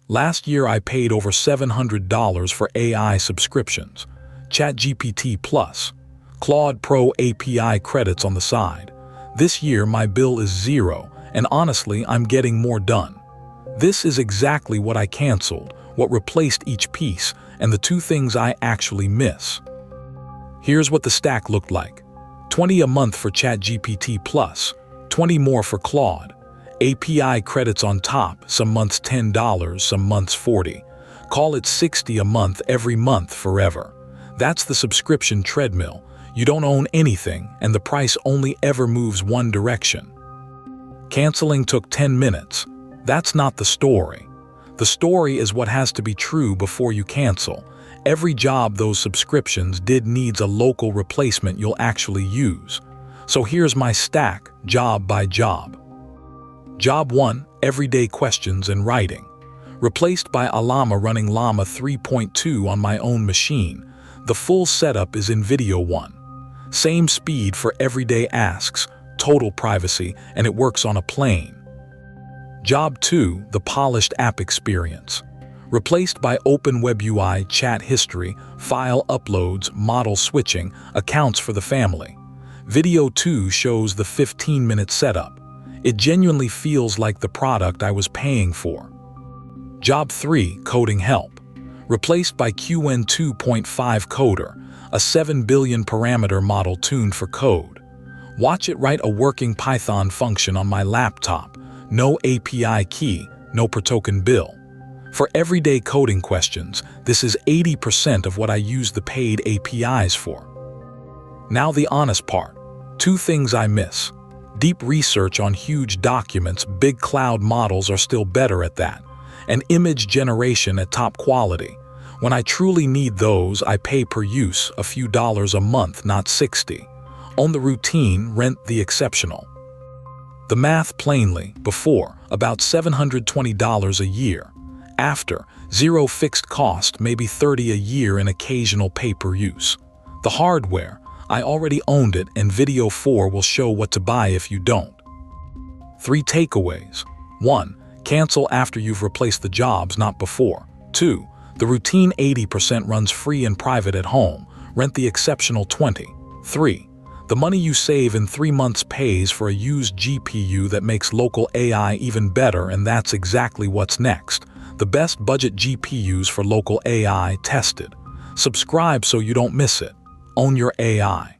Last year I paid over $700 for AI subscriptions, ChatGPT Plus, Claude Pro API credits on the side. This year my bill is zero, and honestly I'm getting more done. This is exactly what I canceled, what replaced each piece, and the two things I actually miss. Here's what the stack looked like. $20 a month for ChatGPT Plus, $20 more for Claude. API credits on top, some months $10, some months $40. Call it $60 a month every month forever. That's the subscription treadmill. You don't own anything, and the price only ever moves one direction. Canceling took 10 minutes. That's not the story. The story is what has to be true before you cancel. Every job those subscriptions did needs a local replacement you'll actually use. So here's my stack, job by job. Job 1, everyday questions and writing. Replaced by Ollama running Llama 3.2 on my own machine. The full setup is in video 1. Same speed for everyday asks, total privacy, and it works on a plane. Job 2, the polished app experience. Replaced by Open WebUI, chat history, file uploads, model switching, accounts for the family. Video 2 shows the 15-minute setup. It genuinely feels like the product I was paying for. Job 3, coding help. Replaced by QN 2.5 Coder, a 7 billion parameter model tuned for code. Watch it write a working Python function on my laptop. No API key, no per token bill. For everyday coding questions, this is 80% of what I use the paid APIs for. Now the honest part. Two things I miss. Deep research on huge documents, big cloud models are still better at that. And image generation at top quality. When I truly need those, I pay per use, a few dollars a month, not 60. On the routine, rent the exceptional. The math plainly, before, about $720 a year. After, zero fixed cost, maybe $30 a year in occasional pay-per-use. The hardware, I already owned it, and video 4 will show what to buy if you don't. 3 takeaways. 1. Cancel after you've replaced the jobs, not before. 2. The routine 80% runs free and private at home. Rent the exceptional 20. 3. The money you save in 3 months pays for a used GPU that makes local AI even better, and that's exactly what's next. The best budget GPUs for local AI tested. Subscribe so you don't miss it. Own your AI.